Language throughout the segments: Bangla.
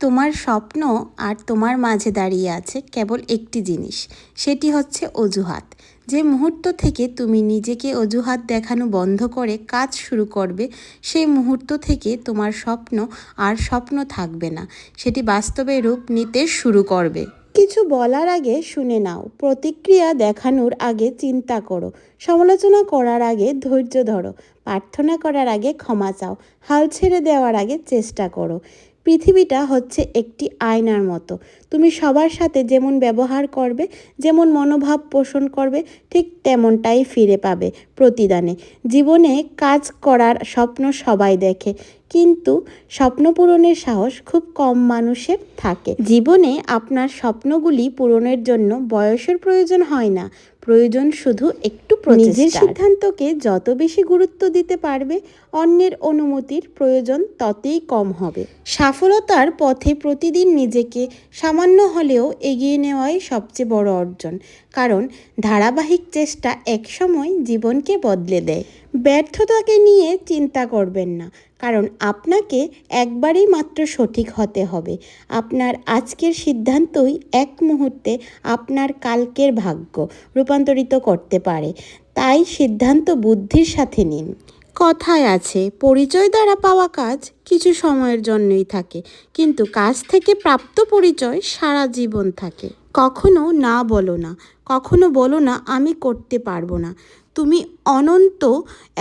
তোমার স্বপ্ন আর তোমার মাঝে দাঁড়িয়ে আছে কেবল একটি জিনিস, সেটি হচ্ছে অজুহাত। যে মুহূর্ত থেকে তুমি নিজেকে অজুহাত দেখানো বন্ধ করে কাজ শুরু করবে, সেই মুহূর্ত থেকে তোমার স্বপ্ন আর স্বপ্ন থাকবে না, সেটি বাস্তবে রূপ নিতে শুরু করবে। কিছু বলার আগে শুনে নাও, প্রতিক্রিয়া দেখানোর আগে চিন্তা করো, সমালোচনা করার আগে ধৈর্য ধরো, প্রার্থনা করার আগে ক্ষমা চাও, হাল ছেড়ে দেওয়ার আগে চেষ্টা করো। পৃথিবীটা হচ্ছে একটি আয়নার মতো। তুমি সবার সাথে যেমন ব্যবহার করবে, যেমন মনোভাব পোষণ করবে, ঠিক তেমনটাই ফিরে পাবে প্রতিদানে। জীবনে কাজ করার স্বপ্ন সবাই দেখে, কিন্তু স্বপ্ন পূরণের সাহস খুব কম মানুষের থাকে। জীবনে আপনার স্বপ্নগুলি পূরণের জন্য বয়সের প্রয়োজন হয় না, প্রয়োজন শুধু একটু নিজের সিদ্ধান্তকে যত বেশি গুরুত্ব দিতে পারবে, অন্যের অনুমতির প্রয়োজন ততই কম হবে। সফলতার পথে প্রতিদিন নিজেকে সামান্য হলেও এগিয়ে নেওয়াই সবচেয়ে বড় অর্জন, কারণ ধারাবাহিক চেষ্টা একসময় জীবনকে বদলে দেয়। ব্যর্থতাকে নিয়ে চিন্তা করবেন না, কারণ আপনাকে একবারই মাত্র সঠিক হতে হবে। আপনার আজকের সিদ্ধান্তই এক মুহূর্তে আপনার কালকের ভাগ্য রূপান্তরিত করতে পারে, তাই সিদ্ধান্ত বুদ্ধির সাথে নিন। কথায় আছে, পরিচয় দ্বারা পাওয়া কাজ কিছু সময়ের জন্যই থাকে, কিন্তু কাজ থেকে প্রাপ্ত পরিচয় সারা জীবন থাকে। কখনো না বলো না, কখনো বলো না আমি করতে পারবো না। তুমি অনন্ত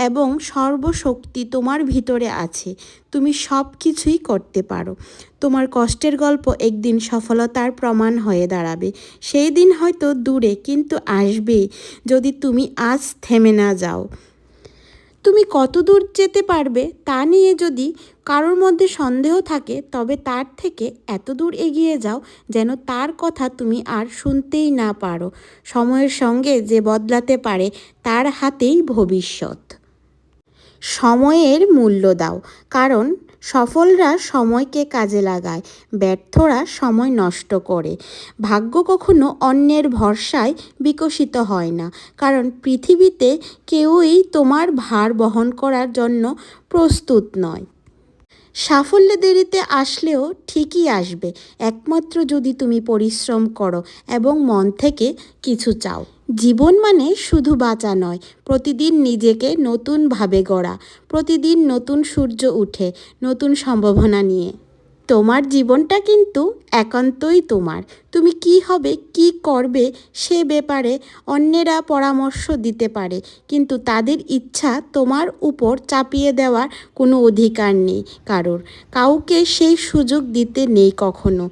এবং সর্বশক্তি তোমার ভিতরে আছে, তুমি সব কিছুই করতে পারো। তোমার কষ্টের গল্প একদিন সফলতার প্রমাণ হয়ে দাঁড়াবে। সেই দিন হয়তো দূরে, কিন্তু আসবেই যদি তুমি আজ থেমে না যাও। তুমি কত দূর যেতে পারবে তা নিয়ে যদি কারোর মধ্যে সন্দেহ থাকে, তবে তার থেকে এত দূর এগিয়ে যাও যেন তার কথা তুমি আর শুনতেই না পারো। সময়ের সঙ্গে যে বদলাতে পারে, তার হাতেই ভবিষ্যৎ। সময়ের মূল্য দাও, কারণ সফলরা সময়কে কাজে লাগায়, ব্যর্থরা সময় নষ্ট করে। ভাগ্য কখনো অন্যের ভরসায় বিকশিত হয় না, কারণ পৃথিবীতে কেউই তোমার ভার বহন করার জন্য প্রস্তুত নয়। সাফল্য দেরিতে আসলেও ঠিকই আসবে, একমাত্র যদি তুমি পরিশ্রম করো এবং মন থেকে কিছু চাও। জীবন মানে শুধু বাঁচা নয়, প্রতিদিন নিজেকে নতুনভাবে গড়া, প্রতিদিন নতুন সূর্য উঠে নতুন সম্ভাবনা নিয়ে। তোমার জীবনটা কিন্তু একান্তই তোমার। তুমি কি হবে, কি করবে সে ব্যাপারে অন্যেরা পরামর্শ দিতে পারে, কিন্তু তাদের ইচ্ছা তোমার উপর চাপিয়ে দেওয়ার কোনো অধিকার নেই কারোর। কাউকে সেই সুযোগ দিতে নেই কখনো।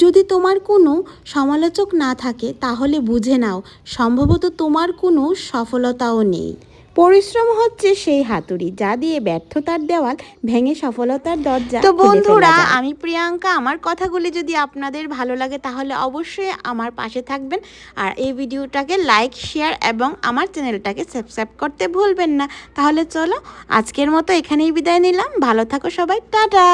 যদি তোমার কোনো সমালোচক না থাকে, তাহলে বুঝে নাও সম্ভবত তোমার কোনো সফলতাও নেই। পরিশ্রম হচ্ছে সেই হাতুড়ি যা দিয়ে ব্যর্থতার দেওয়াল ভেঙে সফলতার দরজা। তো বন্ধুরা, আমি প্রিয়াঙ্কা, আমার কথাগুলি যদি আপনাদের ভালো লাগে তাহলে অবশ্যই আমার পাশে থাকবেন, আর এই ভিডিওটাকে লাইক, শেয়ার এবং আমার চ্যানেলটাকে সাবস্ক্রাইব করতে ভুলবেন না। তাহলে চলো, আজকের মতো এখানেই বিদায় নিলাম। ভালো থাকো সবাই, টাটা।